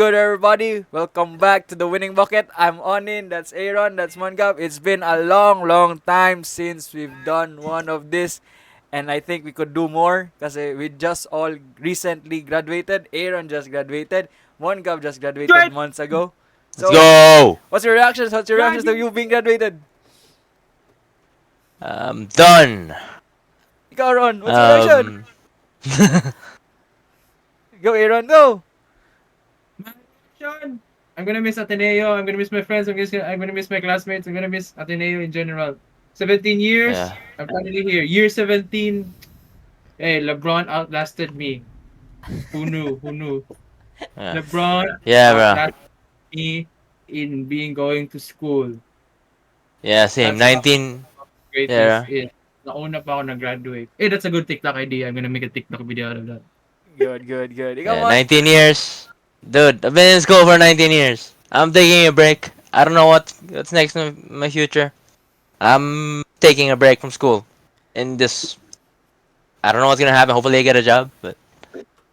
good, everybody? Welcome back to the Winning Bucket. I'm Onin, that's Aaron, that's Mangab. It's been a long, long time since we've done one of this, and I think we could do more because we just all recently graduated. Aaron just graduated. Mangab just graduated Great. months ago. Let's So, go! what's your reactions? What's your reactions to Graduate. you being graduated? Done. Ikaw, Ron, what's your reaction? Um, Go, Aaron, go! My reaction. I'm gonna miss Ateneo. I'm gonna miss my friends. I'm gonna miss my classmates. I'm gonna miss Ateneo in general. 17 years. yeah, I'm finally here. Year 17. Hey, LeBron outlasted me. Who knew? Who knew? yeah, LeBron yeah, bro. outlasted me in being going to school. Yeah, same. That's how 19. greatness Yeah, is. Nauna pa ako nag-graduate. Hey, that's a good TikTok idea. I'm gonna make a TikTok video out of that. Good, good, good. Ikaw, yeah, Mon? 19 years. Dude, I've been in school for 19 years. I'm taking a break. I don't know what's next in my future. I'm taking a break from school. In this, I don't know what's gonna happen. Hopefully, I get a job. But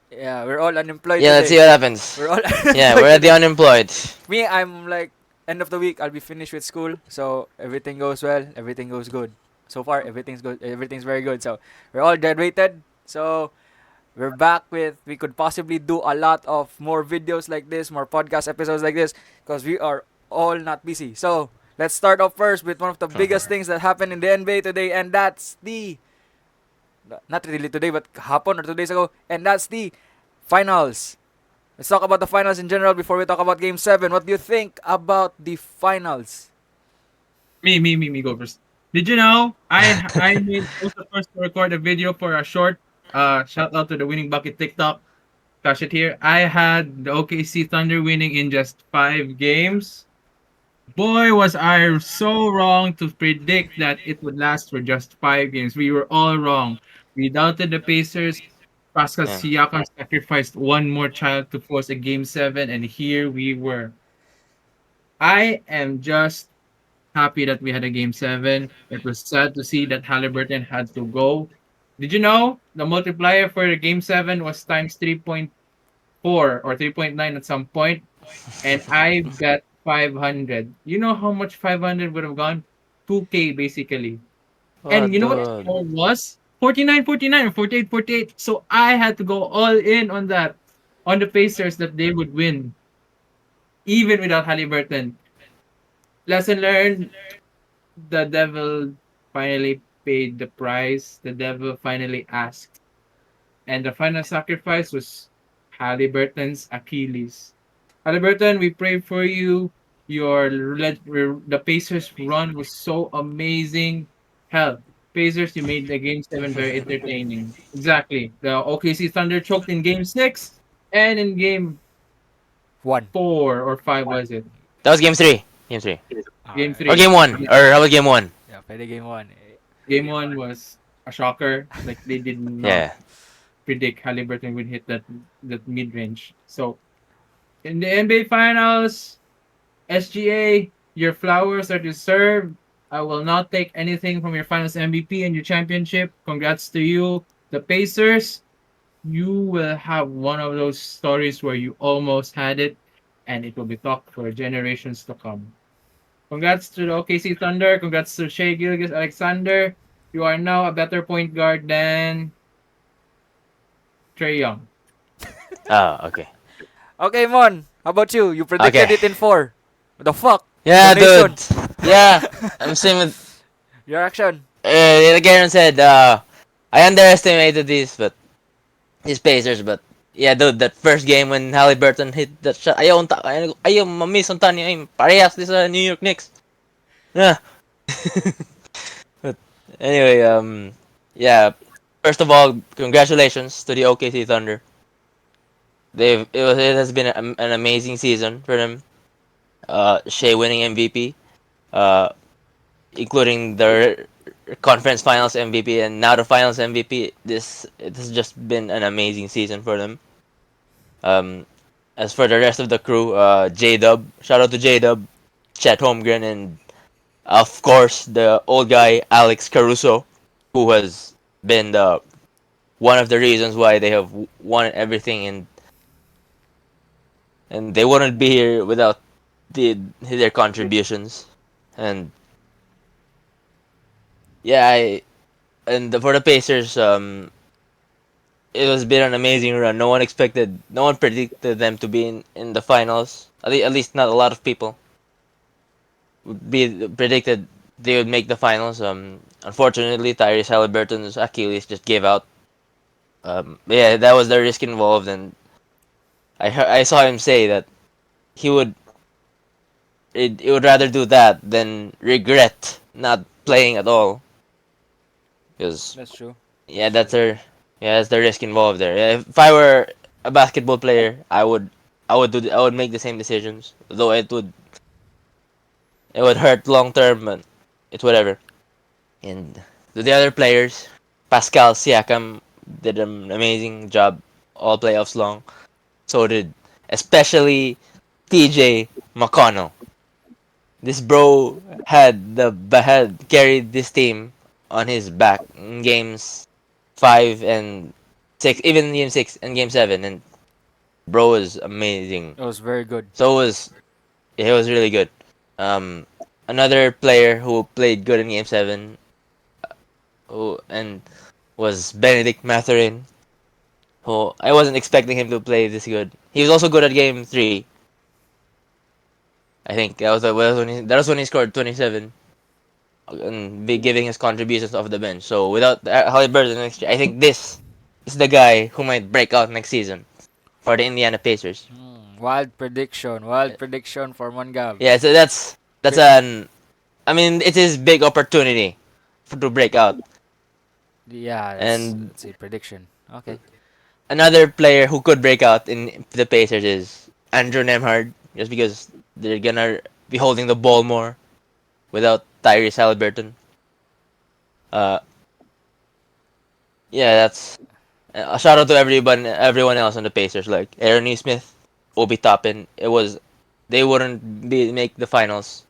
Yeah, we're all unemployed yeah, let's see today. what happens. We're all Yeah, unemployed we're at the today. unemployed. Me, I'm like end of the week. I'll be finished with school, so everything goes well. Everything goes good. So far, everything's good. Everything's very good. So we're all graduated. So we're back with. We could possibly do a lot of more videos like this, more podcast episodes like this, because we are all not busy. So let's start off first with one of the biggest things that happened in the NBA today, and that's the not really today, but hapon or 2 days ago, and that's the finals. Let's talk about the finals in general before we talk about Game 7. What do you think about the finals? Me, go first. Did you know I was the first to record a video for a short shout out to the winning bucket TikTok. Cash it here. I had the OKC Thunder winning in just 5 games. Boy, was I so wrong to predict that it would last for just 5 games. We were all wrong. We doubted the Pacers. Pascal Yeah. Siakam sacrificed one more child to force a game 7, and here we were. I am just happy that we had a game 7. It was sad to see that Halliburton had to go. Did you know the multiplier for the game 7 was times 3.4 or 3.9 at some point? And I bet 500. You know how much 500 would have gone? 2K basically. What, And you know what the dude? score was? 49-49 or 48-48. So I had to go all in on that, on the Pacers that they would win, even without Halliburton. Lesson learned, the devil finally paid the price. The devil finally asked. And the final sacrifice was Halliburton's Achilles. Halliburton, we pray for you. The Pacers run was so amazing. Hell, Pacers, you made the game 7 very entertaining. Exactly. The OKC Thunder choked in game 6 and in game One. 4 or 5 was it? That was game three. Game three. Game Alright. Or three. game one. Or how about game one? Yeah, pwede game one. Game 1 was a shocker. Like they did not Yeah. predict Halliburton would hit that mid range. So in the NBA Finals, SGA, your flowers are deserved. I will not take anything from your Finals MVP and your championship. Congrats to you, the Pacers. You will have one of those stories where you almost had it, and it will be talked for generations to come. Congrats to the OKC Thunder. Congrats to Shea Gilgis Alexander. You are now a better point guard than Trey Young. Oh, okay. Okay, Mon. How about you? You predicted Okay. it in 4. What the fuck? Yeah, Donation. dude. Yeah, I'm same with. Your action. Like Aaron said, I underestimated these Pacers, but yeah, dude, that first game when Halliburton hit that shot, ayaw ma-miss on tanya, ay, parehas din sa New York Knicks. Yeah. But anyway, yeah. First of all, congratulations to the OKC Thunder. It has been an amazing season for them. Shea winning MVP. Uh, including the conference finals MVP and now the finals MVP. It has just been an amazing season for them. Um, as for the rest of the crew, J Dub, shout out to J Dub, Chet Holmgren, and of course the old guy Alex Caruso, who has been the one of the reasons why they have won everything and they wouldn't be here without their contributions. And yeah, for the Pacers, it was been an amazing run. No one predicted them to be in the finals. At least not a lot of people would be predicted they would make the finals. Unfortunately, Tyrese Halliburton's Achilles just gave out. Yeah, that was the risk involved, and I saw him say that he he would rather do that than regret not playing at all. Because That's true. yeah, That's true. that's the risk involved there. Yeah, if I were a basketball player, I would make the same decisions. Though it would hurt long term, but it's whatever. And the other players, Pascal Siakam did an amazing job all playoffs long. So did especially TJ McConnell. This bro had carried this team on his back in games 5 and 6, even game 6 and game 7, and bro was amazing. It was very good. So was It was really good. Um, Another player who played good in game 7 who and was Benedict Mathurin, who I wasn't expecting him to play this good. He was also good at game 3. I think that was when he scored 27 and be giving his contributions off the bench. So without Halliburton next year, I think this is the guy who might break out next season for the Indiana Pacers. Wild prediction. Wild prediction for Mongab. Yeah, so that's Pi- an I mean it is big opportunity to break out. yeah, And that's a prediction. Okay. another player who could break out in the Pacers is Andrew Nemhard, just because they're gonna be holding the ball more without Tyrese Halliburton. Uh, yeah, that's a shout out to everyone else on the Pacers, like Aaron Nesmith, Obi Toppin. They wouldn't make the finals,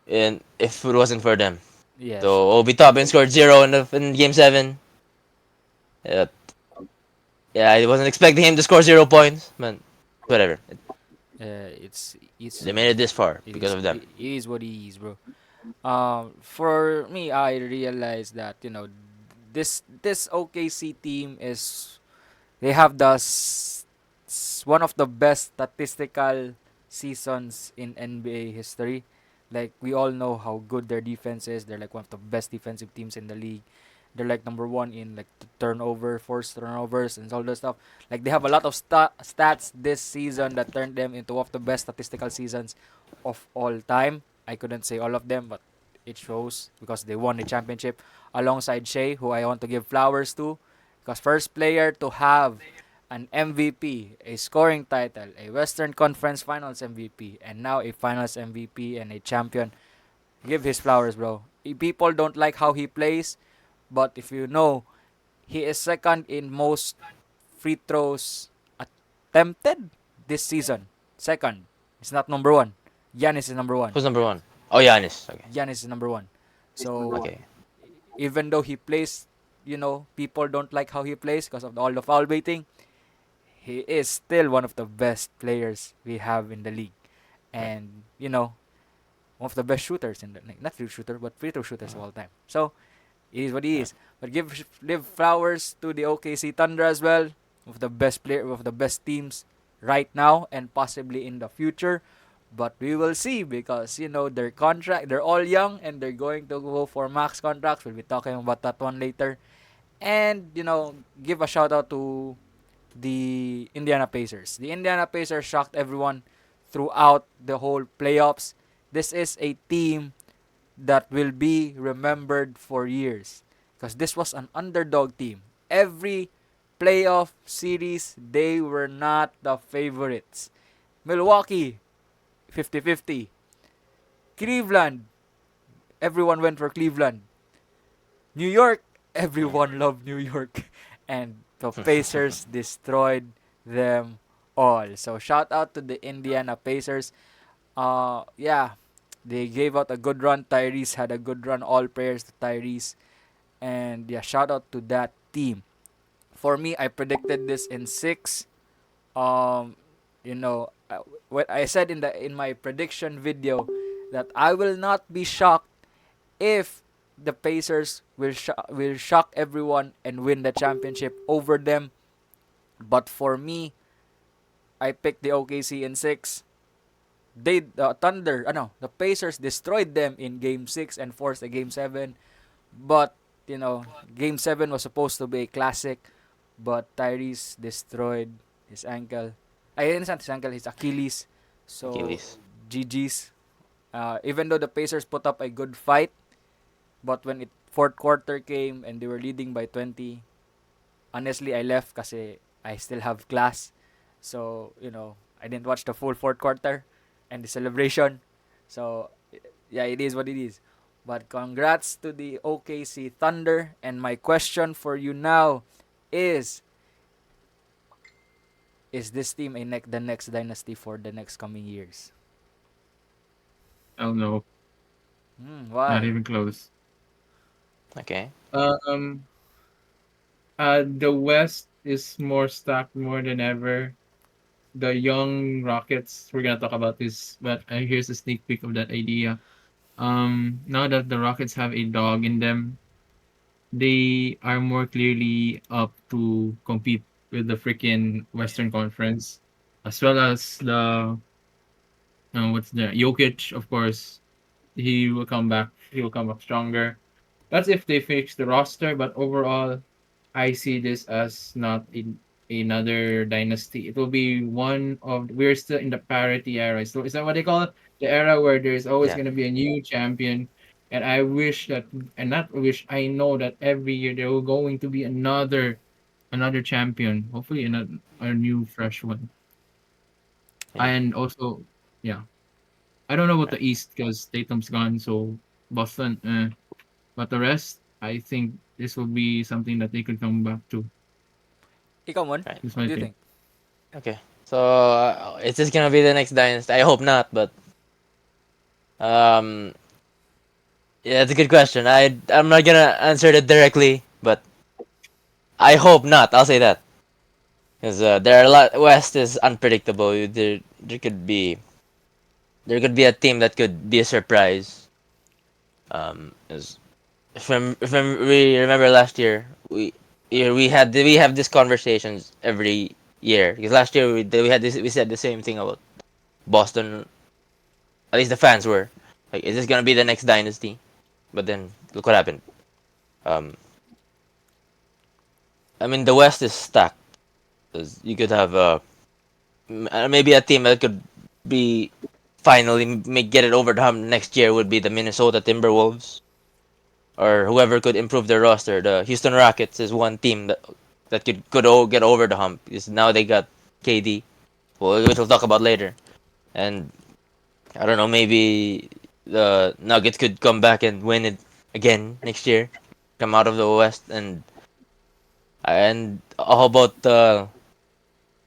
and if it wasn't for them. Yes. So Obi Toppin scored 0 in game 7. Uh, yeah, I wasn't expecting him to score 0 points, but whatever. It's They made it this far because of them. it is what it is, bro. For me, I realized that this OKC team is they have one of the best statistical seasons in NBA history. Like we all know how good their defense is. They're like one of the best defensive teams in the league. They're like number one in like forced turnovers, and all that stuff. Like they have a lot of stats this season that turned them into one of the best statistical seasons of all time. I couldn't say all of them, but it shows because they won the championship alongside Shea, who I want to give flowers to, because first player to have an MVP, a scoring title, a Western Conference Finals MVP, and now a Finals MVP and a champion. Give his flowers, bro. People don't like how he plays, but if you know, he is second in most free throws attempted this season. Second. It's not number one. Giannis is number one. Who's number one? Oh, Giannis. Okay. Giannis is number one. So Okay. even though he plays, people don't like how he plays because of all the foul baiting. He is still one of the best players we have in the league, Right. and one of the best shooters in the like, not free shooter but free throw shooters of all time. So it is what he Right. is. But give flowers to the OKC Thunder as well, of the best teams right now and possibly in the future. But we will see because their contract, they're all young and they're going to go for max contracts. We'll be talking about that one later. And give a shout out to the Indiana Pacers. The Indiana Pacers shocked everyone throughout the whole playoffs. This is a team that will be remembered for years because this was an underdog team. Every playoff series, they were not the favorites. Milwaukee, 50-50. Cleveland, everyone went for Cleveland. New York, everyone loved New York. And the Pacers destroyed them all. So shout out to the Indiana Pacers. Yeah, they gave out a good run. Tyrese had a good run. All prayers to Tyrese. And yeah, shout out to that team. For me, I predicted this in 6. Um, you know, what I said in my prediction video, that I will not be shocked if the Pacers will shock everyone and win the championship over them. But for me, I picked the OKC in 6. The Thunder, no, the Pacers destroyed them in game 6 and forced a game 7. But, game 7 was supposed to be a classic, but Tyrese destroyed his ankle. It's not his ankle, his Achilles. So, Achilles. GG's. Even though the Pacers put up a good fight, but when it fourth quarter came and they were leading by 20, honestly, I left kasi I still have class. So, I didn't watch the full fourth quarter and the celebration. So, yeah, it is what it is. But congrats to the OKC Thunder. And my question for you now is is this team the next dynasty for the next coming years? I don't know. Not Why? even close. Okay. Um, the West is more stacked more than ever. The young Rockets, we're gonna talk about this, but here's a sneak peek of that idea. Now that the Rockets have a dog in them, they are more clearly up to compete with the freaking Western Conference, as well as the what's the Jokic, of course. He will come back. He will come back stronger. That's if they fix the roster, but overall, I see this as not in another dynasty. It will be one of we're still in the parity era. So is that what they call it? The era where there's always Yeah. gonna be a new champion. And I wish that and not wish I know that every year there will going to be another champion. Hopefully another a new fresh one. Yeah. And also yeah. I don't know about Right. the East because Tatum's gone, so Boston, but the rest, I think this will be something that they could come back to. Ikaw, Mon? Right. Is What my do you take. think? Okay. So is this gonna be the next dynasty? I hope not, but um, yeah, it's a good question. I'm not gonna answer it directly, but I hope not. I'll say that because there are a lot. West is unpredictable. There could be a team that could be a surprise. 'Cause we remember last year, we have these conversations every year because last year we said the same thing about Boston. At least the fans were like, is this gonna be the next dynasty? But then look what happened. Um, I mean the West is stacked. 'Cause you could have maybe a team that could be finally get it over the hump next year would be the Minnesota Timberwolves or whoever could improve their roster. The Houston Rockets is one team that could get over the hump because now they got KD, which we'll talk about later. And I don't know, maybe the Nuggets could come back and win it again next year, come out of the West, and how about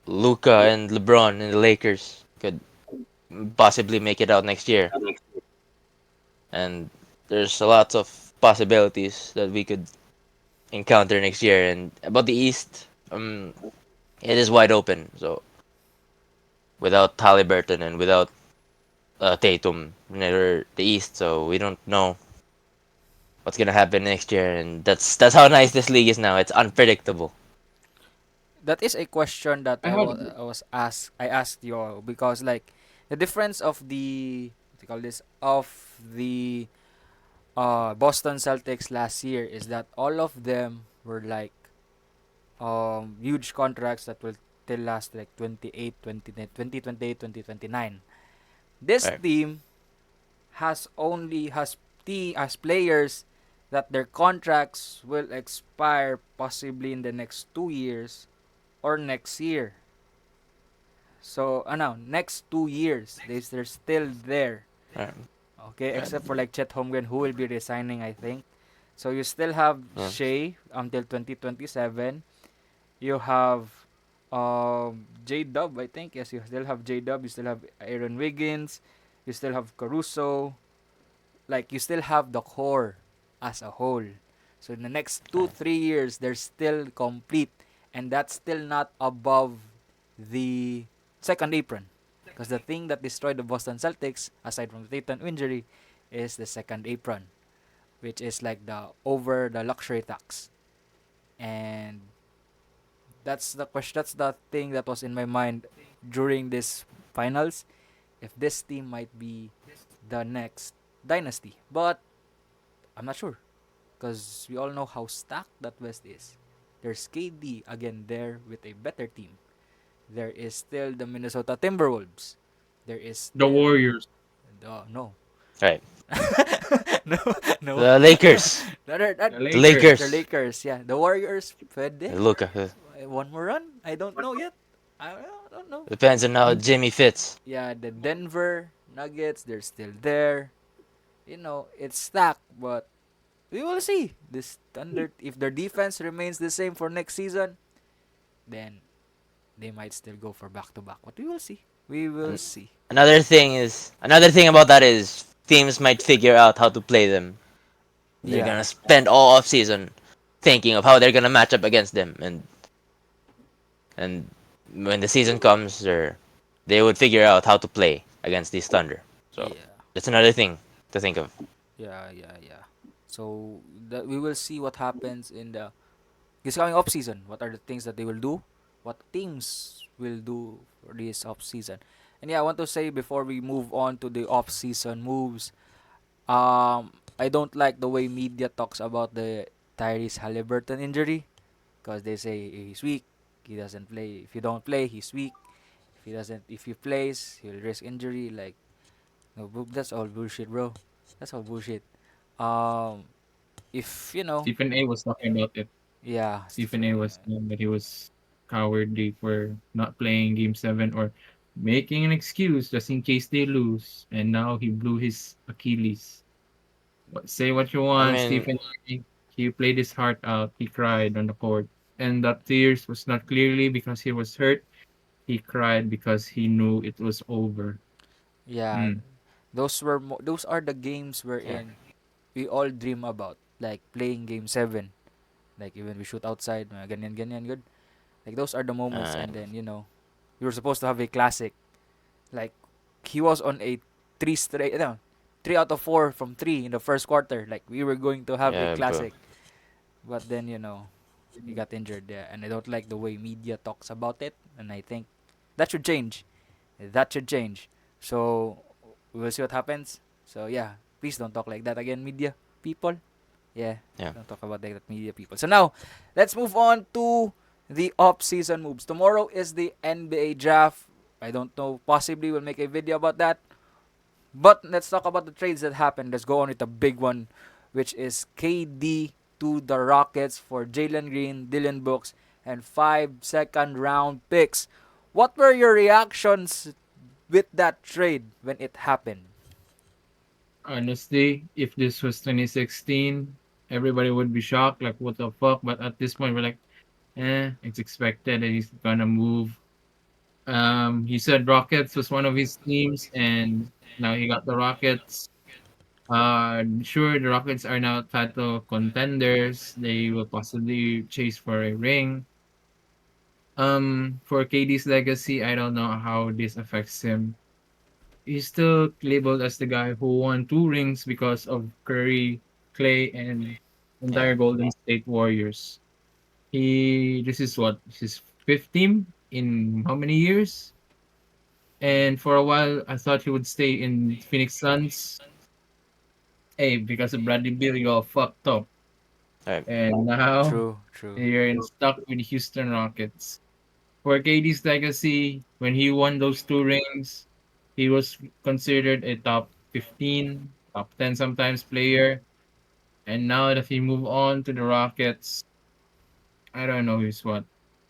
Luca and LeBron and the Lakers could possibly make it out next year. And there's a lot of possibilities that we could encounter next year. And about the East, it is wide open. So without Halliburton and without Tatum near the East, so we don't know what's gonna happen next year. And that's how nice this league is now. It's unpredictable. That is a question that I had I asked you because, like, the difference of the what do you call this of the Boston Celtics last year is that all of them were like huge contracts that will still last like 28, 2028, 2029. This Right. team has only has players that their contracts will expire possibly in the next 2 years or next year. So, next 2 years, they're still there. Right. Okay, Right. except for like Chet Holmgren, who will be resigning, I think. So you still have Yeah. Shea until 2027. You have J Dub, I think. Yes, you still have J Dub. You still have Aaron Wiggins. You still have Caruso. Like, you still have the core as a whole. So in the next two, Right. 3 years, they're still complete. And that's still not above the second apron. Because the thing that destroyed the Boston Celtics, aside from the Tatum injury, is the second apron, which is like the over the luxury tax. And that's the question. That's the thing that was in my mind during this finals. If this team might be the next dynasty, but I'm not sure because we all know how stacked that West is. There's KD again there with a better team. There is still the Minnesota Timberwolves. There is The still Warriors, no Right. no no The Lakers. the the The Lakers. the Lakers. Lakers, yeah, the Warriors. Pwede. Luka. One more run. I don't know yet. I don't know. Depends on how Mm, Jimmy fits. Yeah, the Denver Nuggets. They're still there. You know, it's stacked, but we will see. This Thunder, if their defense remains the same for next season, then they might still go for back to back. But we will see. We will And see. another thing about that is teams might figure out how to play them. They're Yeah, gonna spend all off season thinking of how they're gonna match up against them, and when the season comes, they would figure out how to play against these Thunder. So yeah, that's another thing to think of. yeah. So that we will see what happens in the this coming off season. What are the things that they will do? What teams will do for this off season? And yeah, I want to say before we move on to the off season moves, I don't like the way media talks about the Tyrese Halliburton injury because they say he's weak. He doesn't play. If you don't play, he's weak. If he plays, he'll risk injury. Like, no, that's all bullshit, bro. That's all bullshit. Um, if you know, Stephen A was talking about it. yeah, Stephen A was saying that he was cowardly for not playing Game 7 or making an excuse just in case they lose. And now he blew his Achilles. But say what you I want, mean, Stephen A. He played his heart out. He cried on the court. And that tears was not clearly because he was hurt. He cried because he knew it was over. yeah, Mm. those are the games yeah. wherein we all dream about, like playing Game 7. Like even we shoot outside, ganyan ganyan good. Like those are the moments, Uh, and then we were supposed to have a classic. Like he was on a three straight, no, 3 out of 4 from three in the first quarter. Like we were going to have a yeah, bro. classic, but then he got injured. Yeah, and I don't like the way media talks about it, and I think that should change. That should change. So we will see what happens. So yeah, please don't talk like that again, media people. Yeah, Yeah. don't talk about that media people. So now, let's move on to the off-season moves. Tomorrow is the NBA draft. I don't know. Possibly we'll make a video about that. But let's talk about the trades that happened. Let's go on with the big one, which is KD to the Rockets for Jalen Green, Dylan Brooks, and 5 second-round picks. What were your reactions with that trade when it happened? Honestly, if this was 2016, everybody would be shocked, like, what the fuck? But at this point, we're like, it's expected that he's gonna move. He said Rockets was one of his teams, and now he got the Rockets. Sure, the Rockets are now title contenders. They will possibly chase for a ring. For KD's legacy, I don't know how this affects him. He's still labeled as the guy who won 2 rings because of Curry, Clay, and Yeah. entire Golden State Warriors. This is what, his fifth team in how many years? And for a while, I thought he would stay in Phoenix Suns. Hey, because of Bradley Beal, you all fucked up. Right. And now True, true. stuck with Houston Rockets. For KD's legacy, when he won those 2 rings, he was considered a top 15, top 10 sometimes player. And now that he moved on to the Rockets, I don't know who's what.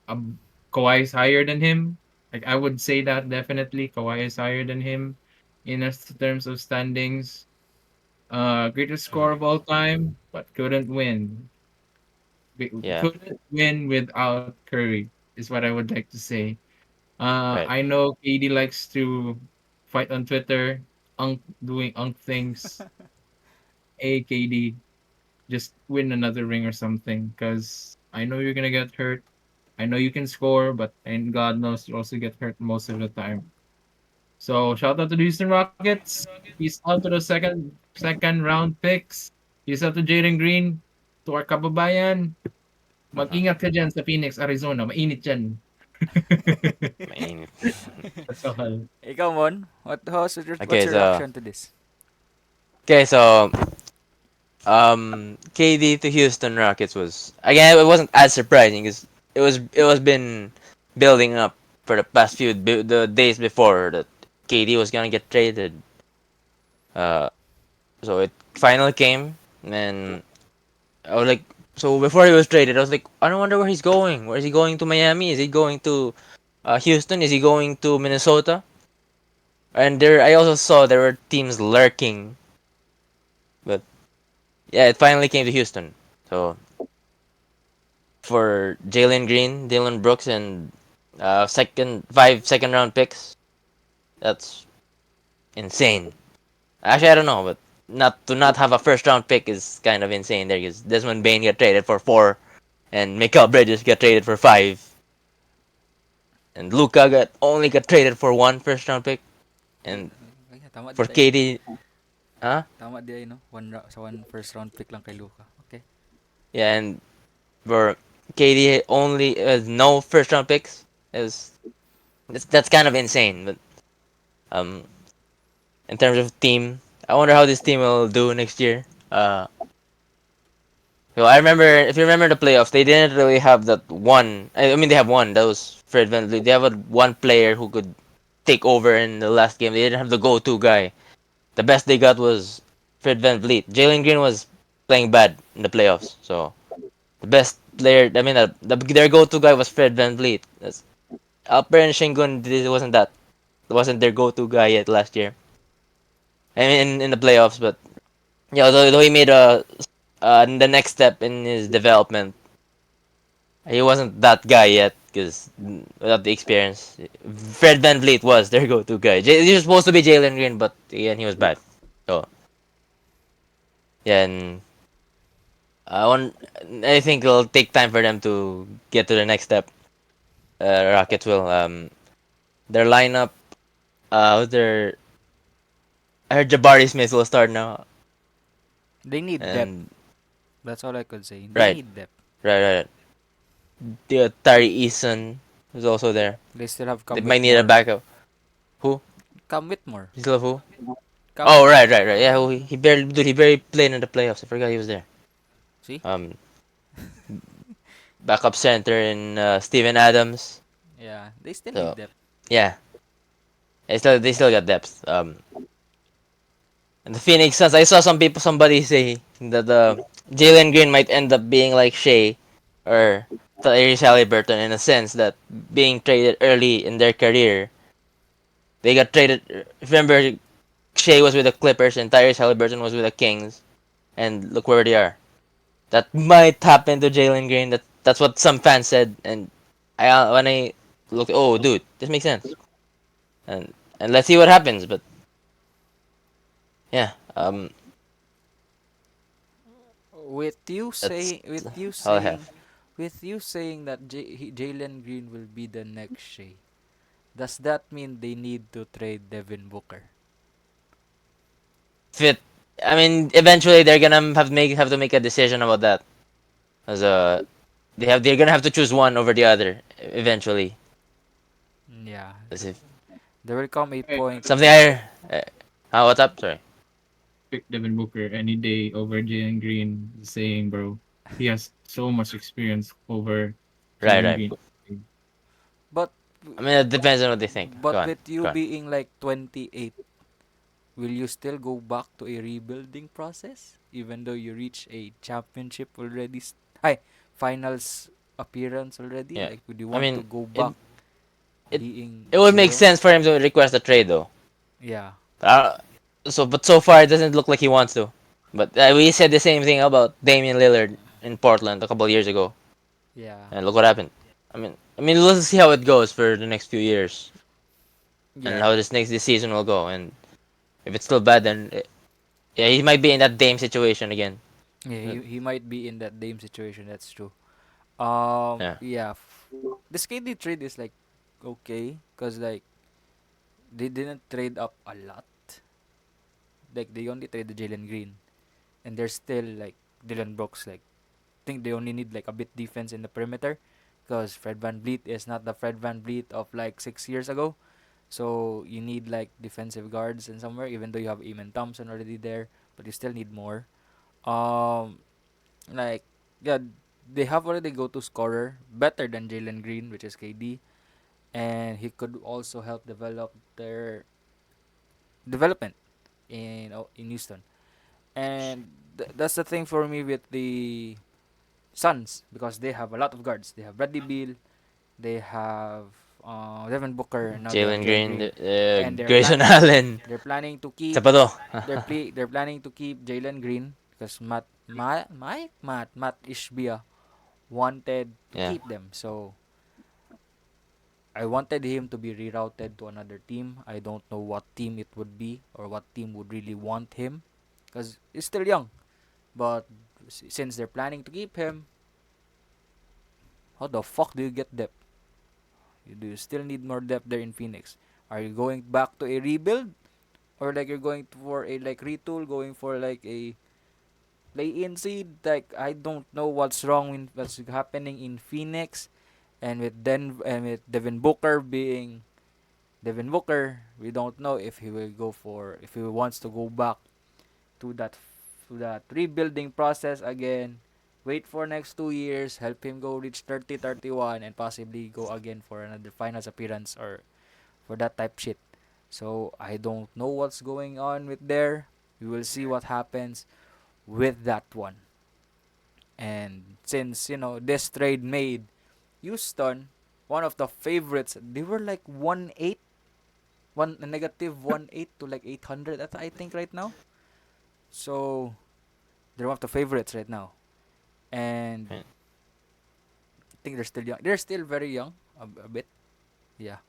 Um, Kawhi is higher than him. Like, I would say that definitely Kawhi is higher than him in terms of standings. Greatest scorer of all time, but couldn't win. Yeah. Couldn't win without Curry, is what I would like to say. Right. I know KD likes to fight on Twitter, doing things. Hey, KD, just win another ring or something, because I know you're gonna get hurt. I know you can score, but and God knows you also get hurt most of the time. So shout out to the Houston Rockets. Peace out to the second round picks. Peace out to Jaden Green. To our kababayan. Uh-huh. Mag-ingat ka dyan sa Phoenix, Arizona. Mainit dyan. Mainit. That's all. Ikaw, Mon, what's Okay, your so reaction to this? okay, so KD to Houston Rockets was again it wasn't as surprising because it was been building up for the past the days before that KD was gonna get traded. Uh, so it finally came, and I was like, so before he was traded, I was like, I don't wonder where he's going. Where is he going to Miami? Is he going to Houston? Is he going to Minnesota? And there, I also saw there were teams lurking, but yeah, it finally came to Houston. So for Jalen Green, Dylan Brooks, and second round picks. That's insane. Actually, I don't know, but not have a first round pick is kind of insane there because Desmond Bain got traded for 4, and Mikael Bridges got traded for 5, and Luka got traded for one first round pick, Ay, and ay, tama di for tayo, no? KD, huh? Tama di ay, no? One first round pick lang kay Luka. Okay. Yeah, and for KD only no first round picks is that's kind of insane, but um in terms of team. I wonder how this team will do next year. So I remember, if you remember the playoffs, they didn't really have that one. I mean, they have one. That was Fred VanVleet. They have a one player who could take over in the last game. They didn't have the go-to guy. The best they got was Fred VanVleet. Jalen Green was playing bad in the playoffs. So the best player, I mean, their go-to guy was Fred VanVleet. Alper and Shingun, this wasn't their go-to guy yet last year. I mean, in the playoffs, but yeah, although he made the next step in his development, he wasn't that guy yet because without the experience. Fred VanVleet was their go-to guy. He was supposed to be Jalen Green, but again, he was bad. So yeah, and I want. I think it'll take time for them to get to the next step. Rockets will. Their lineup. Their. I heard Jabari Smith will start now, They need depth. and That's all I could say. They right, need depth. right. The Tari Eason is also there. They still have They Come might need a Whitmore. backup. Who? Come Whitmore. You still have who? Come Oh, Whitmore. right. Yeah, he barely played in the playoffs. I forgot he was there. See? Um, Backup center in Steven Adams. Yeah, they still need So depth. yeah, they still got depth. And the Phoenix Suns. I saw somebody say that Jalen Green might end up being like Shea or Tyrese Halliburton in a sense that being traded early in their career, they got traded. Remember, Shea was with the Clippers and Tyrese Halliburton was with the Kings, and look where they are. That might happen to Jalen Green. That's what some fans said, and when I looked, oh, dude, this makes sense. And let's see what happens. But yeah, that's With you all I have. saying, that Jalen Green will be the next Shea, does that mean they need to trade Devin Booker? Fit. I mean, eventually they're gonna have to make a decision about that. As they're gonna have to choose one over the other eventually. Yeah, As if there will come a I point. something I. What's up? Sorry. pick Devin Booker any day over Jalen Green. Saying, bro, he has so much experience over Right, Jalen right. Green. But I mean, it depends on what they think. Go on. with you Go on. being like 28, will you still go back to a rebuilding process even though you reach a championship already? Hi, finals appearance already. Yeah. Like, would you I want to mean, go it back it being it would make zero? sense for him to request a trade though. Yeah, Uh, but so far it doesn't look like he wants to. But we said the same thing about Damian Lillard in Portland a couple years ago, yeah, and look what happened. I mean, let's see how it goes for the next few years, and yeah, how this season will go. And if it's still bad, then yeah, he might be in that Dame situation again. yeah. He might be in that Dame situation. That's true. Yeah, Yeah. this KD trade is like okay, cause like they didn't trade up a lot. Like they only traded Jalen Green, and they're still like Dylan Brooks. Like think they only need like a bit defense in the perimeter, because Fred Van Vliet is not the Fred Van Vliet of like 6 years ago. So you need like defensive guards in somewhere, even though you have Eamon Thompson already there, but you still need more. Um, like yeah, they have already go-to scorer better than Jalen Green, which is KD, and he could also help develop their development in Houston. And that's the thing for me with the Suns, because they have a lot of guards. They have Bradley Beal, they have Devin Booker, and now they have Jalen Jalen Green, Green, and Grayson Allen. they're Isa pa to. planning to keep Jalen Green, because Matt Ishbia wanted to Yeah, keep them. So I wanted him to be rerouted to another team. I don't know what team it would be, or what team would really want him, because he's still young. But since they're planning to keep him, how the fuck do you get depth? Do you still need more depth there in Phoenix? Are you going back to a rebuild, or like you're going for a like retool, going for like a play-in seed? Like I don't know what's happening in Phoenix, and with Devin Booker being Devin Booker, we don't know if he will go for if he wants to go back to that rebuilding process again. Wait for next 2 years, help him go reach 30, 31, and possibly go again for another finals appearance, or for that type shit. So I don't know what's going on with there. We will see what happens with that one. And since this trade made Houston one of the favorites, they were like 1-8, one negative 1-8 to like 800. I think right now. So they're one of the favorites right now, and right. I think they're still young. They're still very young, a bit, yeah.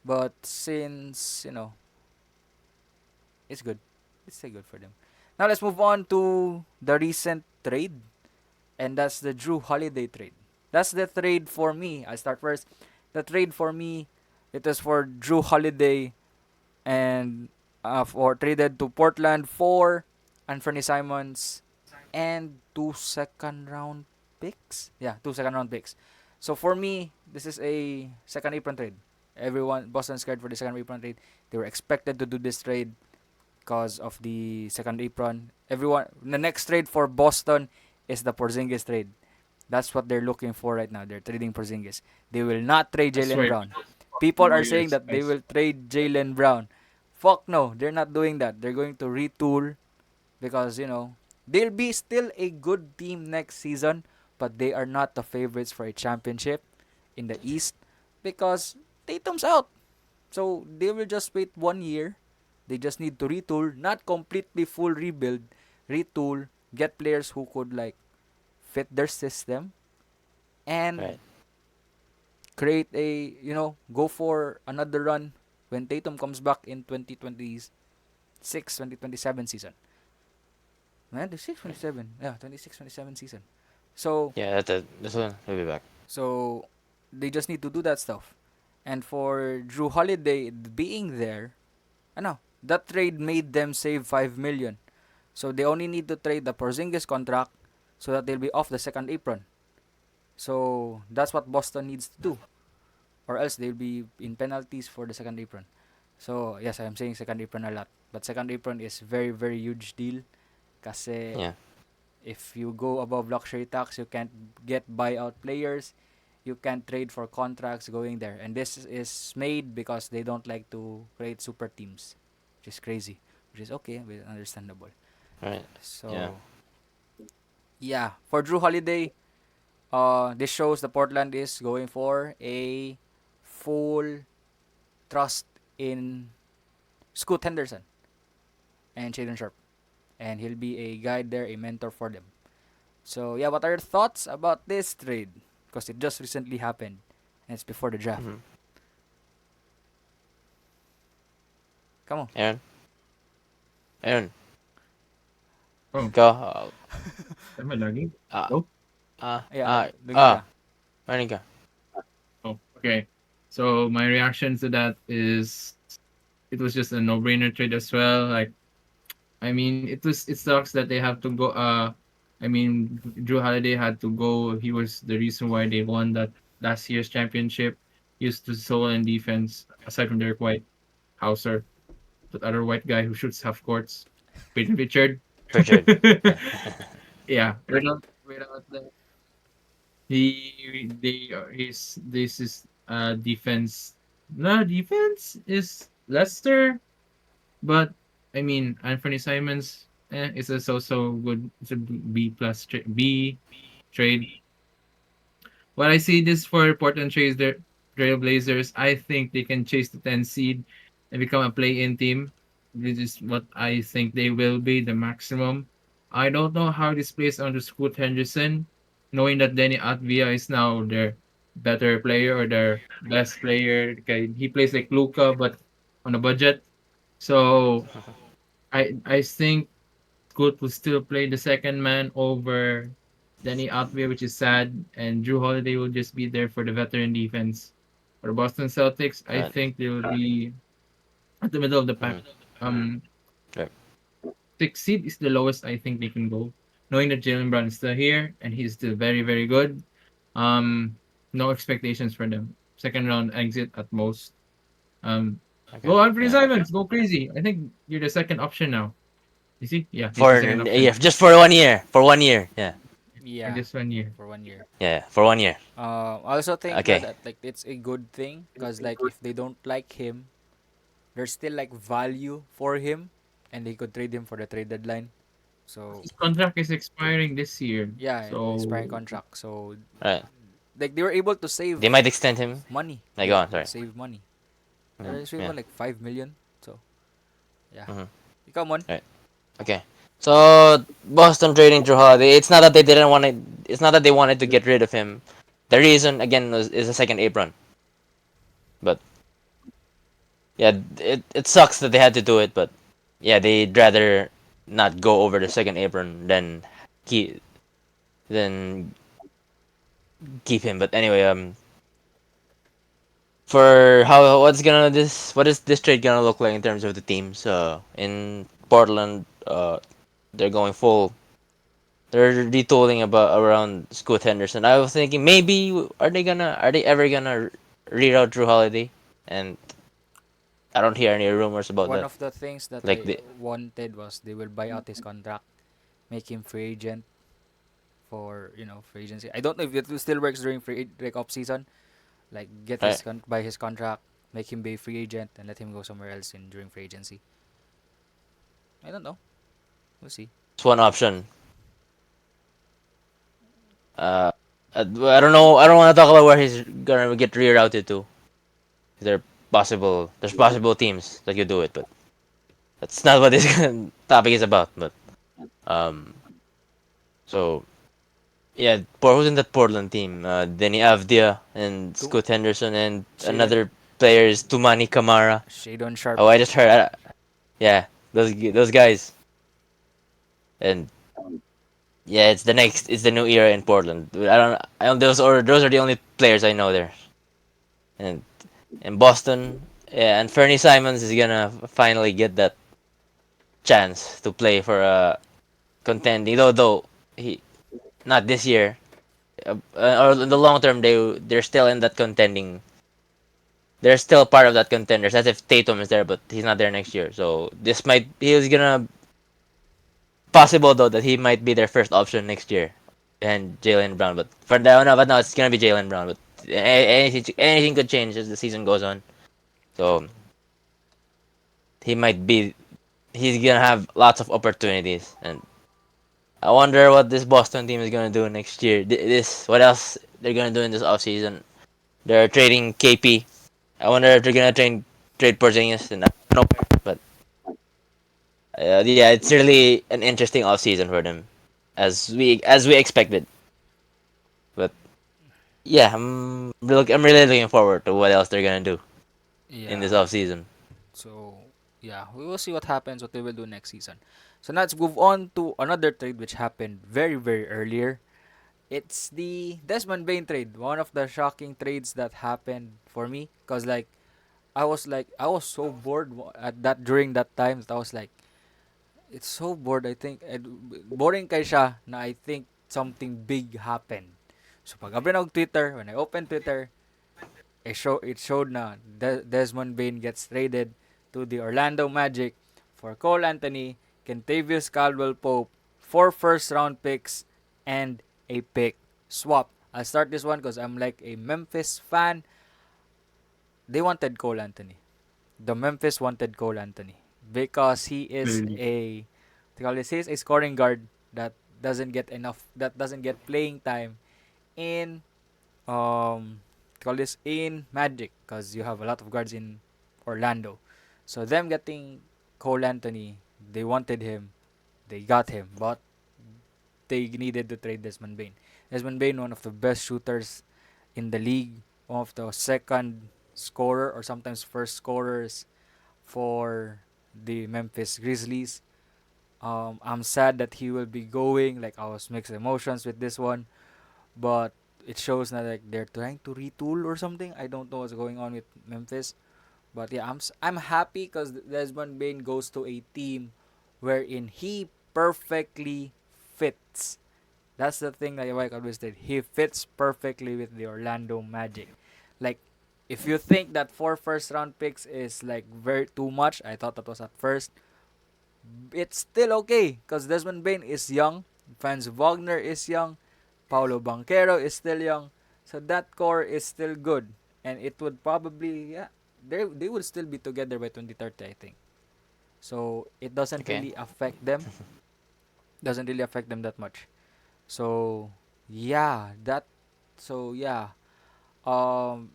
But since it's good, it's still good for them. Now let's move on to the recent trade, and that's the Drew Holiday trade. That's the trade for me. I start first. The trade for me, it was for Drew Holiday, and for traded to Portland for Anthony Simons and 2 second round picks. Yeah, 2 second round picks. So for me, this is a second apron trade. Everyone, Boston scared for the second apron trade. They were expected to do this trade because of the second apron. Everyone, the next trade for Boston is the Porzingis trade. That's what they're looking for right now. They're trading Porzingis. They will not trade I Jalen swear. Brown. People are saying Yes, that they will trade Jalen Brown. Fuck no, they're not doing that. They're going to retool, because they'll be still a good team next season, but they are not the favorites for a championship in the East, because Tatum's out. So they will just wait 1 year. They just need to retool, not completely full rebuild, retool, get players who could like fit their system, and Right. create a go for another run when Tatum comes back in 2026, 2027 season. Man, 26, Right. 27. Yeah, 26, 27 season. So Yeah, that's one. We'll be back. so they just need to do that stuff. And for Drew Holiday being there, that trade made them save 5 million. So they only need to trade the Porzingis contract so that they'll be off the second apron. So that's what Boston needs to do, or else they'll be in penalties for the second apron. So yes, I'm saying second apron a lot, but second apron is very very huge deal. Kasi Yeah. if you go above luxury tax, you can't get buyout players. You can't trade for contracts going there. And this is made because they don't like to create super teams, which is crazy, which is okay, but understandable. Right. Yeah. So yeah, for Drew Holiday, this shows the Portland is going for a full trust in Scoot Henderson and Shaden Sharp, and he'll be a guide there, a mentor for them. So yeah, what are your thoughts about this trade? Because it just recently happened, and it's before the draft. Mm-hmm. Come on. Aaron. Aaron. Oh, Go. am I lagging? Uh, No? uh, Yeah, uh, lagay ah. ka. Morning ka. Oh. Okay. So my reaction to that is it was just a no-brainer trade as well. Like, I mean, it sucks that they have to go. I mean, Drew Holiday had to go. He was the reason why they won that last year's championship. He used to solo in defense aside from Derek White, Hauser, that other white guy who shoots half courts, Peyton Richard. Pritchard. Yeah, without that, his this is defense. No, defense is Leicester. But I mean, Anthony Simons is a so good. It's a B trade. When I see this for Portland Trailblazers, I think they can chase the 10 seed and become a play-in team. This is what I think they will be the maximum. I don't know how this plays under Scoot Henderson, knowing that Denny Atvia is now their better player or their best player. Okay, he plays like Luca, but on a budget. So I think Scoot will still play the second man over Danny Atvia, which is sad, and Drew Holiday will just be there for the veteran defense. For the Boston Celtics, I Right. think they will be at the middle of the pack. Mhm. Um, Right. Six seed is the lowest I think they can go, knowing that Jalen Brown is still here and he's still very very good. No expectations for them. Second round exit at most. Um, Okay. Go Anthony Yeah. Simons, go crazy. I think you're the second option now. Is he? Yeah, he's the For second option yeah, just for 1 year. For 1 year. Yeah. for Yeah, this 1 year. for 1 year. Yeah. For 1 year. I also think Okay. that like it's a good thing because like if they don't like him, there's still like value for him, and they could trade him for the trade deadline. So His contract is expiring this year, yeah, expiring so contract. So Right. like they were able to They save might extend him. money. Like, They go were on. able to Sorry. save money. Mhm. They saved Yeah. like 5 million. So yeah, Mhm. come on. Right. Okay. So Boston trading Drew Holiday. It's not that they didn't want it. It's not that they wanted to get rid of him. The reason again is a second apron. But yeah, it sucks that they had to do it. But yeah, they'd rather not go over the second apron keep than keep him. But anyway, for how what is this trade gonna look like in terms of the teams? In Portland, they're going full. They're retooling about around Scoot Henderson. I was thinking maybe are they ever gonna reroute Drew Holiday? And I don't hear any rumors about One that. of the things that Like I the wanted was they will buy out his contract, make him free agent for free agency. I don't know if it still works during like off season. Like get right, buy his contract, make him be a free agent, and let him go somewhere else in during free agency. I don't know. We'll see. it's one option. Uh, I don't know. I don't want to talk about where he's gonna get rerouted to. There's possible teams that could do it, but that's not what this topic is about. But um, so yeah, who's in that Portland team? Denny Avdia and To Scoot Henderson and Shadon another player is Tumani Kamara. Shadon Sharp. Oh, I just heard. Yeah, those guys. And yeah, it's the new era in Portland. I don't. Those are the only players I know there. And in Boston, yeah, and Fernie Simons is gonna finally get that chance to play for contending. Though he not this year, or in the long term they're still in that contending. They're still part of that contenders. As if Tatum is there, but he's not there next year. So he's gonna possible though that he might be their first option next year, and Jalen Brown. But for now, no, but no, it's gonna be Jalen Brown. But anything could change as the season goes on. So he might be he's gonna have lots of opportunities, and I wonder what this Boston team is gonna do next year. This what else they're gonna do in this offseason. They're trading KP. I wonder if they're gonna trade Porzingis, and I don't know, but yeah, it's really an interesting offseason for them, as we expected. But yeah, I'm really looking forward to what else they're gonna do in this Yeah. offseason. So yeah, we will see what happens. What they will do next season. So now let's move on to another trade which happened very earlier. It's the Desmond Bain trade. One of the shocking trades that happened for me, cause I was so bored at that during that time that I was like, it's so bored. I think boring kay siya na I think something big happened. So pag abri na og Twitter, when I opened Twitter, it showed na Desmond Bain gets traded to the Orlando Magic for Cole Anthony, Kentavious Caldwell Pope, 4 first round picks, and a pick swap. I'll start this one because I'm like a Memphis fan. They wanted Cole Anthony. The Memphis wanted Cole Anthony because he is Clearly. he's a scoring guard that doesn't get playing time in in Magic because you have a lot of guards in Orlando. So them getting Cole Anthony, they wanted him, they got him, but they needed to trade Desmond Bain. Desmond Bain, one of the best shooters in the league, one of the second scorer or sometimes first scorers for the Memphis Grizzlies. I'm sad that he will be going. Like I was mixed emotions with this one, but it shows that like they're trying to retool or something. I don't know what's going on with Memphis, but yeah, I'm happy because Desmond Bain goes to a team wherein he perfectly fits. That's the thing that Mike always did. He fits perfectly with the Orlando Magic. Like, if you think that 4 first round picks is like very too much, I thought that was at first. It's still okay because Desmond Bain is young, Franz Wagner is young, Paulo Banquero is still young, so that core is still good, and it would probably they would still be together by 2030, I think. So it doesn't Okay. really affect them, doesn't really affect them that much. So yeah, yeah, um,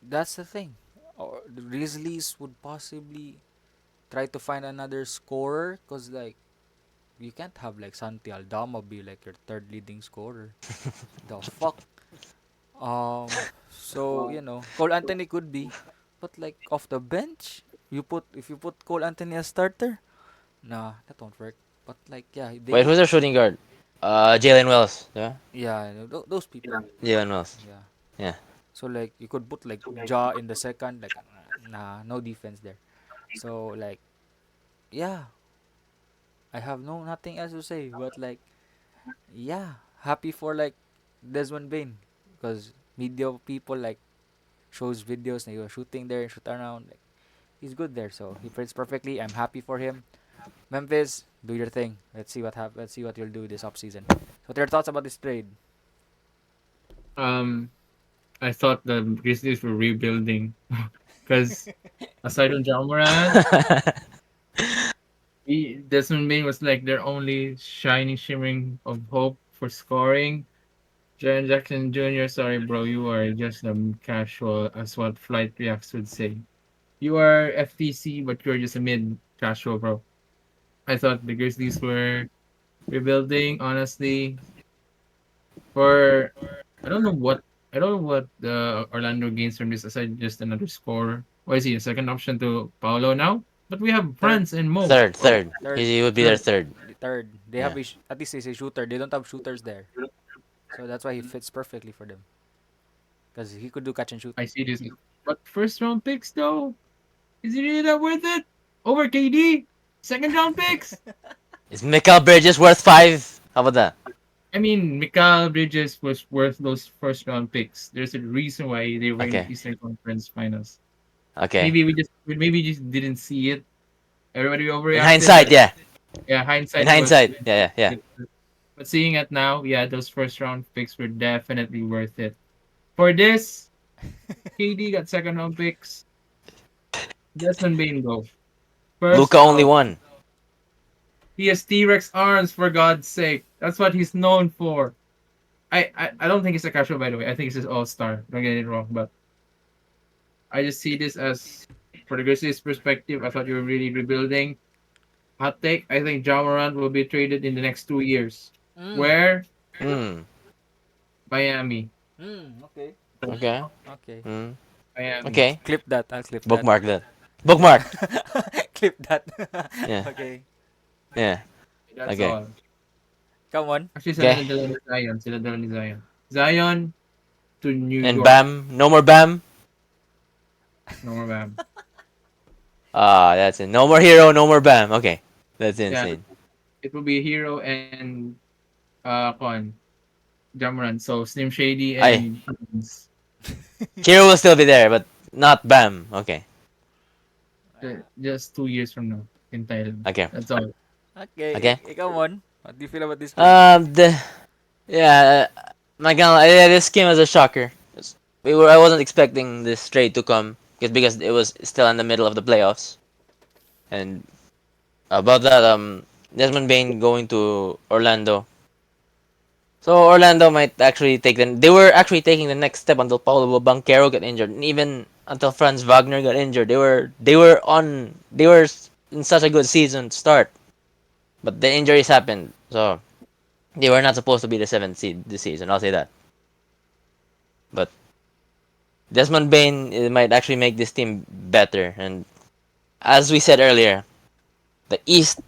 that's the thing. Or the Grizzlies would possibly try to find another scorer because like you can't have like Santi Aldama be like your third leading scorer. The fuck. So Cole Anthony could be, but like off the bench, if you put Cole Anthony as starter, nah, that won't work. But like yeah, Wait, they who's their shooting guard? Jalen Wells. Yeah, yeah those people. Jalen Wells. Yeah. Yeah. So like you could put like Ja in the second, like nah, no defense there. So like yeah, I have nothing else to say, but like yeah, happy for like Desmond Bain because media people like shows videos and he was shooting there, shoot around. Like he's good there, so he fits perfectly. I'm happy for him. Memphis, do your thing. Let's see what you'll do this offseason. So what are your thoughts about this trade? Um, I thought the Grizzlies were rebuilding because aside from John Morant, Desmond Bain was like their only shining shimmering of hope for scoring. Jaren Jackson Jr., sorry, bro, you are just casual, as what Flight Reacts would say. You are FTC, but you're just a mid casual, bro. I thought the Grizzlies were rebuilding, honestly. For I don't know what the Orlando gains from this aside just another score. What is he? A second option to Paolo now? But we have Third, France and Mo. Third, third. third, He would be their Third. third. third. They have Yeah. at least he's a shooter. They don't have shooters there, so that's why he fits perfectly for them because he could do catch and shoot. I see this. But first round picks though, is it really that worth it? Over KD? Second round picks? Is Mikael Bridges worth five? How about that? I mean, Mikal Bridges was worth those first round picks. There's a reason why they were in the Okay. Eastern Conference Finals. Okay. Maybe just didn't see it. Everybody In overreacted, hindsight, but yeah. yeah, In hindsight was hindsight, yeah, yeah, but seeing it now, yeah, those first round picks were definitely worth it. For this, KD got second round picks. Desmond Bain go. yeah. Luca First only round. one. He has T-Rex arms for God's sake. That's what he's known for. I don't think he's a casual, by the way. I think he's an all-star. Don't get it wrong, but I just see this as for the Grizzlies perspective, I thought you were really rebuilding. Hot take, I think Ja Morant will be traded in the next 2 years. Mm. Where? Hmm. Miami. Okay. Okay. Okay. Hmm. Miami. Okay. Clip that. I'll clip that. Bookmark that. Bookmark. Clip that. Yeah. Okay. Yeah. That's Okay. all. Come on. Actually, sila Okay. na dala ni Zion. Sila dala ni Zion. Zion to New And York. Bam, no more Bam. No more Bam. Ah, that's it. No more Hero, no more Bam. Okay, that's Yeah, insane. it will be Hero and Con Jamran. So Slim Shady I and Prince. Hero will still be there, but not Bam. Okay, Just 2 years from now in Thailand. okay, That's all. Okay, okay. come on. What do you feel about this trade? The yeah, my God, yeah, this game was a shocker. I wasn't expecting this trade to come because it was still in the middle of the playoffs. And about that, Desmond Bain going to Orlando. So Orlando might actually take the. They were actually taking the next step until Paulo Banquero got injured, and even until Franz Wagner got injured. They were in such a good season to start, but the injuries happened. So they were not supposed to be the seventh seed this season. I'll say that. But Desmond Bain might actually make this team better. And as we said earlier, the East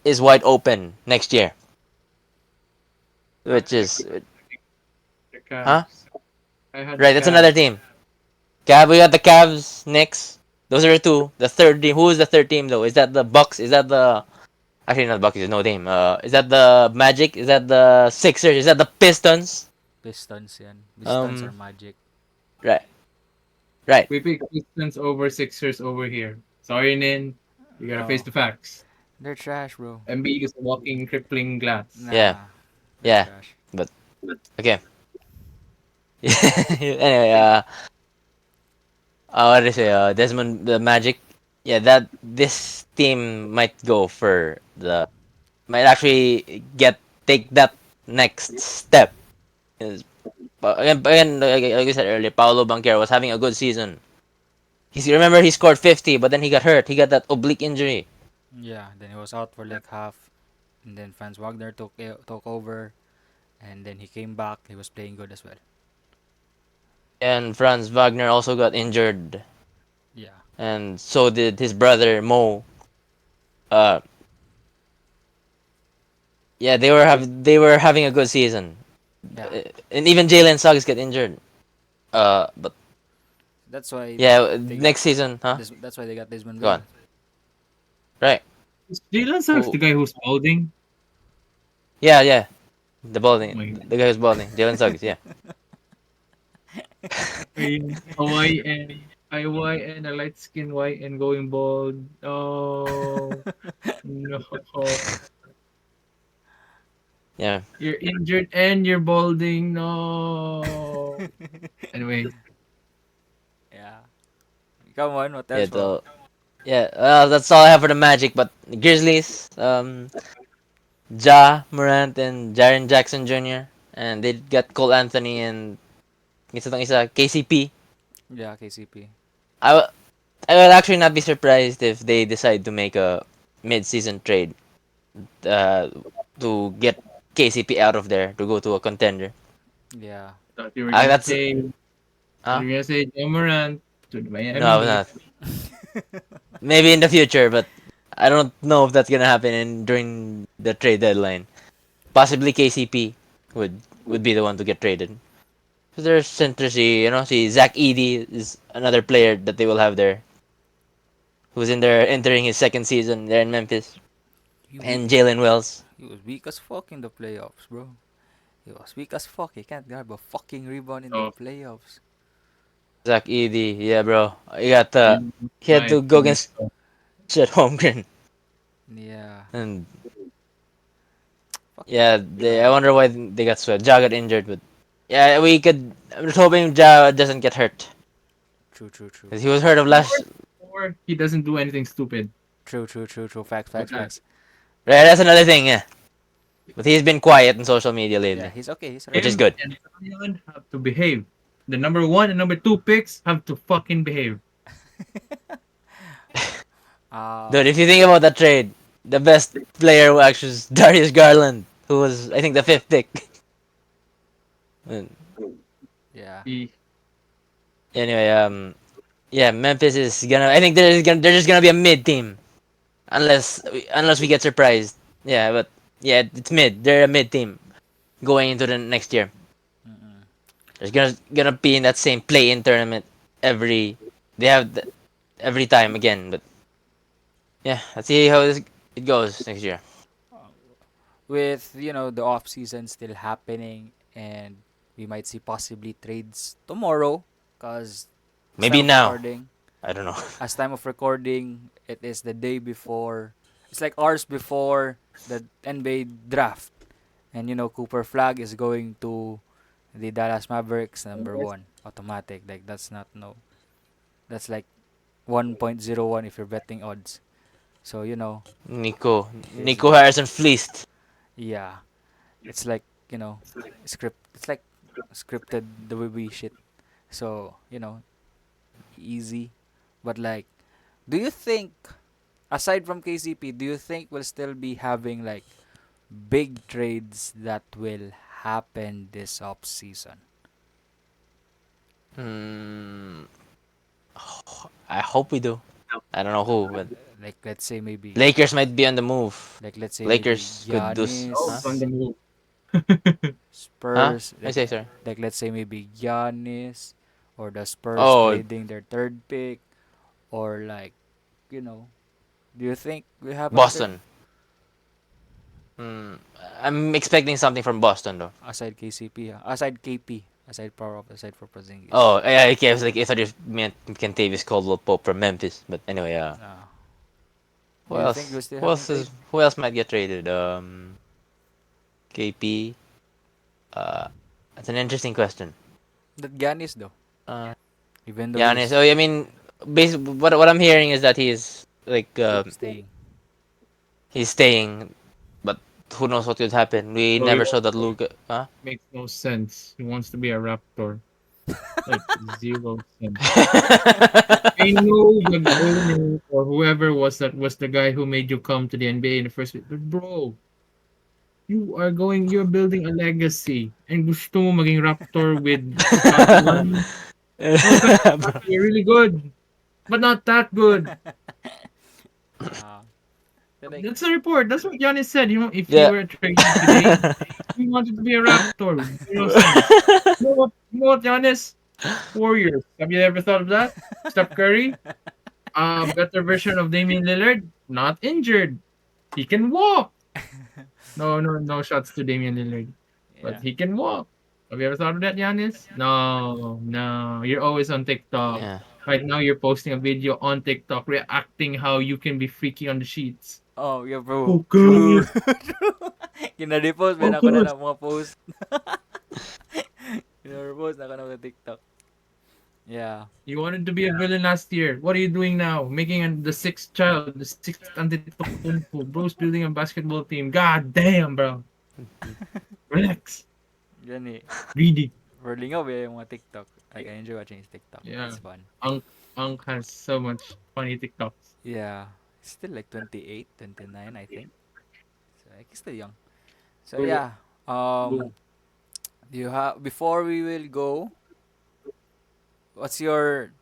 is wide open next year, I which had is the huh? Cavs. I had the Right, that's Cavs. another team. We got the Cavs, Knicks. Those are the two. The third team. Who is the third team though? Is that the Bucks? Is that the actually not Bucks? There's no team. Is that the Magic? Is that the Sixers? Is that the Pistons? Pistons yan. Pistons are Um, magic. right, right. We pick Pistons over Sixers over here. Sorry, Nin. You gotta face No. the facts. They're trash, bro. Embiid is a walking, crippling glass. Yeah, Nah. They're yeah. trash. But okay. Anyway, what did I say? Desmond, the Magic. Yeah, that this team might go for the might actually get take that next step. Is- again, like I said earlier, Paolo Banquero was having a good season. Remember he scored 50, but then he got hurt. He got that oblique injury. Yeah, then he was out for like half. And then Franz Wagner took over. And then he came back. He was playing good as well. And Franz Wagner also got injured, Yeah. and so did his brother Mo. Uh, yeah, they were having a good season, Yeah. and even Jalen Suggs got injured. But That's why yeah, they got next season, huh? this. That's why they got Desmond Go on. Bain. Right. Is Jalen Suggs Who? the guy who's balding? Yeah, yeah. The Oh balding, my the guy who's balding, Jalen Suggs. Yeah. god. Hawaii and a light skin white and going bald. Oh no. Yeah. You're injured and you're balding. No. Anyway, Yeah. Come on, what Yeah. else, bro? Yeah. Well, that's all I have for the Magic. But Grizzlies, Ja Morant and Jaren Jackson Jr. and they got Cole Anthony and isa KCP. Yeah, KCP. I w- I will actually not be surprised if they decide to make a mid-season trade uh, to get KCP out of there to go to a contender. Yeah. thought you were gonna That's say thought huh? you were gonna say John Morant to the Miami No, Heat. not maybe in the future, but I don't know if that's gonna happen during the trade deadline. Possibly KCP would be the one to get traded. 'Cause there's center see Zach Edey is another player that they will have there, who's in there entering his second season there in Memphis, He weak. and Jalen Wells. He was weak as fuck in the playoffs, bro. He was weak as fuck. He can't grab a fucking rebound in the So playoffs. Zach Edey, yeah, bro. He had my to go against Chet Holmgren, Yeah. and Fucking. yeah, I wonder why they got swept. Ja got injured, but yeah, we could. I'm just hoping Ja doesn't get hurt, True, true, true. 'cause he was hurt of or, last. or he doesn't do anything stupid. True, true, true, true. Facts, But facts, facts. Right, that's another thing. Yeah, but he's been quiet on social media Yeah, lately, he's okay. He's which alright. is him good. and Zion have to behave. The number one and number two picks have to fucking behave. Dude, Um. if you think about that trade, the best player who actually is Darius Garland, who was I think the fifth pick. And Yeah. He, anyway, yeah, Memphis is gonna. I think they're just gonna be a mid team, unless we get surprised. Yeah, but Yeah, it's mid. They're a mid team going into the next year. Mm-mm. There's gonna be in that same play-in tournament every they have every time again. But yeah, let's see how it goes next year. With the off season still happening, and we might see possibly trades tomorrow, cause as time Maybe of now. recording, I don't know. it is the day before. It's like hours before the NBA draft, and Cooper Flag is going to the Dallas Mavericks number one automatic. Like that's not no. That's like 1.01 if you're betting odds. So he's Nico going. Harrison fleeced. Yeah, it's like script. It's like scripted the way we shit. So easy, but like, do you think aside from KCP, do you think we'll still be having like big trades that will happen this off season? Hmm. I hope we do. I don't know who, but Like let's say maybe Lakers might be on the move. Lakers could do. Oh, Huh? it's on the Giannis, move. Huh? Spurs, I like say sorry. let's say maybe Giannis, or the Spurs Oh, trading their third pick, or like you know, do you think we have another Boston. Hmm. I'm expecting something from Boston though. aside KCP, aside KP, aside for Porzingis? Oh, yeah, okay. I was like, I thought you meant Kentavious Caldwell Pope from Memphis, but anyway, Uh, who do you think else? we'll still Who have a else trade? is? Who else might get traded? KP. Uh, that's an interesting question. That Giannis though, Uh, even though Giannis. he's Oh, I mean, what I'm hearing is that he's like staying. he's staying, but who knows what could happen? We So he never saw that Luka. Huh? makes no sense. He wants to be a Raptor. Like zero sense. I know the owner or whoever was the guy who made you come to the NBA in the first place. But bro, you're building a legacy. And gusto mo maging Raptor with Shotgun. No offense, Bro. Shotgun, you're really good, but not that good. uh, but like That's a report. That's what Giannis said. You know, if he Yeah. were traded today, he wanted to be a Raptor with zero sense. You know what, Giannis? Warriors. Have you ever thought of that? Steph Curry, a better version of Damian Lillard, not injured. He can walk. No shots to Damian Lillard, but yeah. he can walk. Have you ever thought of that, Giannis? No. You're always on TikTok. Yeah. Right now, you're posting a video on TikTok reacting how you can be freaky on the sheets. Oh, yeah, bro. True. Focus. Kina-repost, man ako na Focus. ng mga post. Kina-repost na ako ng TikTok. Yeah. You wanted to be a villain last year. What are you doing now? Making the sixth child, the sixth Antetokounmpo. Bro's building a basketball team. God damn, bro. Relax. Yan eh. Greedy. For lingaw eh, yung mga TikTok. Like, I enjoy watching his TikTok. Yeah. It's fun. Unk has so much funny TikToks. Yeah. He's still like 28, 29, I think. So, like, he's still young. So, yeah. Do you have, before we will go, what's your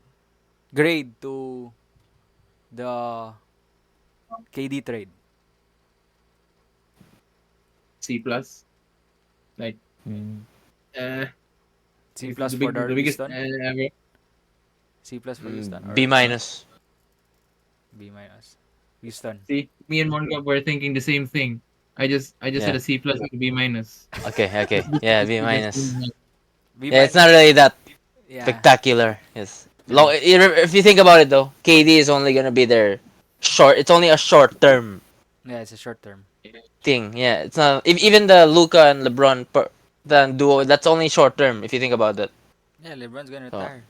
grade to the KD trade? C plus. Like, Mm. uh, C it's plus for the the biggest Houston? ever. C plus for Houston? B Or minus. B minus? Houston. See, me and Monga were thinking the same thing. I just said Yeah. a C plus and a B minus. Okay. Okay. Yeah. B Against minus. Durant. B Yeah. It's minus. not really that Yeah. spectacular. Yes. Yeah. If you think about it though, KD is only gonna be there short. It's only a short term Yeah, it's a short term. thing. Yeah. It's not even the Luca and LeBron the duo. That's only short term if you think about that. Yeah, LeBron's gonna So retire.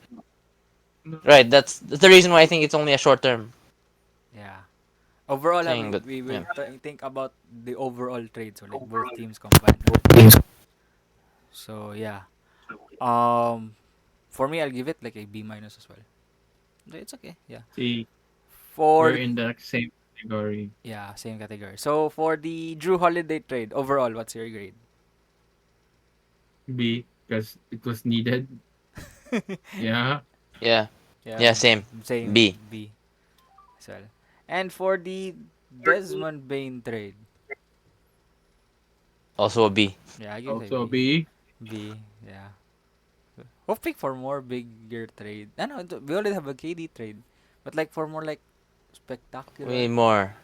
right. That's the reason why I think it's only a short term Yeah. Overall, thing. But we will yeah. think about the overall trade, so like both teams combined. So yeah. Um, for me, I'll give it like a B minus as well. It's okay. Yeah. See, For we're the, in the same category. yeah, same category. So for the Drew Holiday trade, overall, what's your grade? B, because it was needed. Yeah. Yeah. Yeah, Yeah. Same. same B. B as well. And for the Desmond Bain trade, Also a B. Yeah, I give it a Also B. B. B. Yeah. Hoping for more bigger trade. I know we already have a KD trade, but like for more like Way spectacular, more.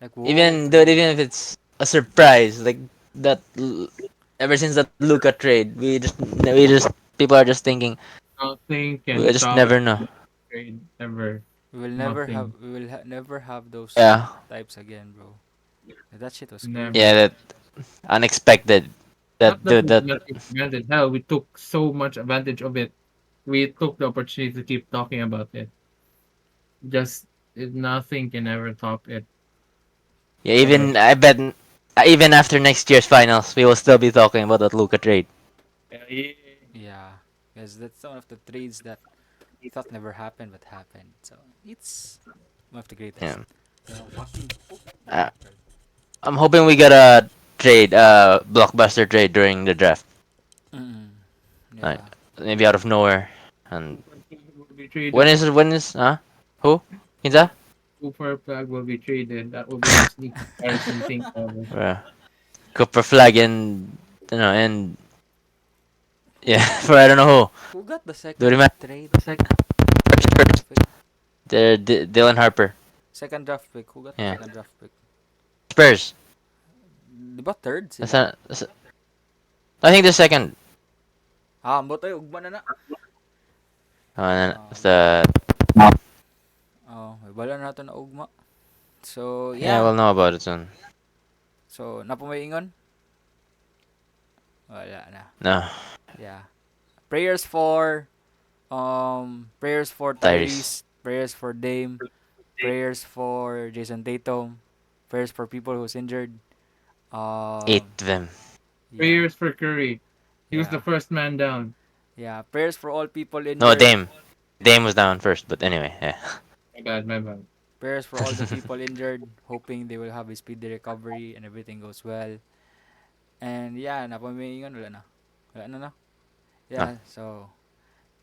like whoa Even dude, trade. even if it's a surprise, like that. Ever since that Luca trade, we just people are just thinking Nothing we can just top never know. trade ever. We will never have. Nothing. We will never have those Yeah, types again, bro. That shit was yeah, Never. crazy. that unexpected. Not That that dude, we that did not take advantage. Hell, we took so much advantage of it. We took the opportunity to keep talking about it. Just nothing can ever top it yeah. ever. Even I bet, even after next year's finals, we will still be talking about that Luca trade. Yeah, yeah. Yeah, because that's one of the trades that we thought never happened but happened. So it's one of the greatest. Yeah. Yeah, fucking. Uh, I'm hoping we get a trade, blockbuster trade during the draft. Mm. Like Yeah. maybe out of nowhere. And Will be traded. when is who? Kinsa? Super flag will be traded. That will be the most sneaky embarrassing thing ever. Uh, Cooper Flag and and yeah, for I don't know Who got the who. Do you second remember trade? Second draft pick. the Dylan Harper? Second draft pick. Who got the Yeah, second draft pick? Spurs. Di ba third That's sila? not, that's, I think the second. Ah, mo tayo ugma na na. That's Um, the oh, may bala na nato na ugma. So, yeah. yeah. We'll know about it soon. So, napumaingon? Wala na. No, Yeah. Prayers for prayers for Tyrese. Tyrese, prayers for Dame, prayers for Jason Tatum, prayers for people who's injured. Eight Um, of them. yeah, Prayers for Curry. He was the yeah, first man down. yeah. Prayers for all people No, injured. Dame. Dame was down first, but anyway, yeah. My bad, my bad. Prayers for all the people injured, hoping they will have a speedy recovery and everything goes well. And yeah, napamingon wala na. Wala na na. No. Yeah, so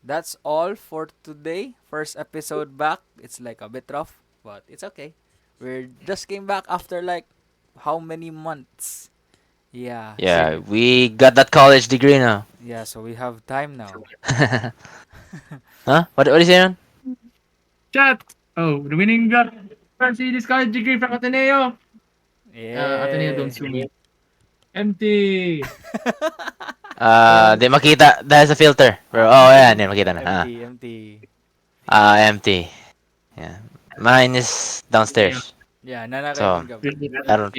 that's all for today. First episode back. It's like a bit rough, but it's okay. We just came back after like how many months? Yeah, so Yeah, we got that college degree now. yeah, so we have time now. Huh? What are you saying? Chat! Oh, the winning got fancy this college degree from Ateneo. Ateneo, don't Yeah. sue me. Empty! Di makita. That has a filter. Bro, oh, yeah, di makita na. Empty, empty. Empty. Yeah. Mine is Ateneo. downstairs. Yeah, nana kay So, Mangab. I don't.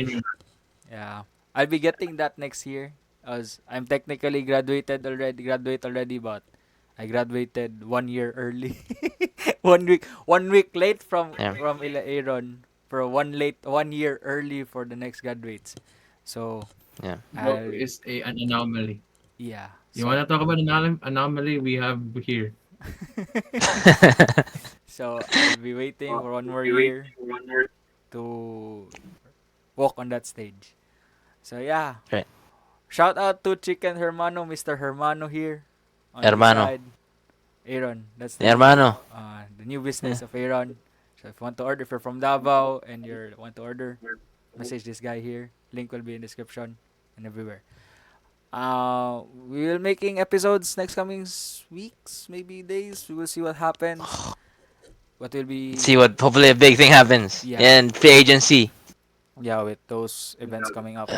Yeah. I'll be getting that next year as I'm technically graduate already, but I graduated 1 year early. 1 week late Yeah. from Aaron for 1 year early for the next graduates. So Yeah. Bro I'll is an anomaly. yeah. You So wanna talk about anomaly we have here? so I'll be waiting for 1 more year to walk on that stage. So yeah. Right. Shout out to Chicken Hermano, Mr. Hermano here on this Hermano. side. Aaron, that's Hermano. the new business Yeah. of Aaron. So if you want to order, if you're from Davao and you want to order, message this guy here. Link will be in description and everywhere. We will making episodes next coming weeks, maybe days. We will see what happens. What will See be what. Hopefully, a big thing happens. yeah, And free agency. yeah, with those events coming up.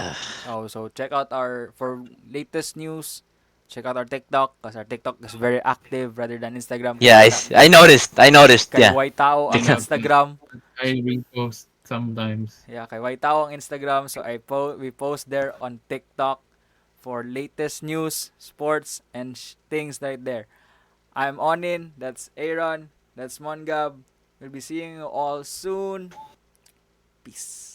So check out our for latest news. Check out our TikTok because our TikTok is very active rather than Instagram. Yeah, I noticed. I noticed. Kay Yeah. White Tao ang Yeah, TikTok. but Instagram. I repost sometimes. Yeah, kay White Tao ang Instagram. So we post there on TikTok for latest news, sports, and things right there. I'm on in. That's Aaron. That's Mongab. We'll be seeing you all soon. Peace.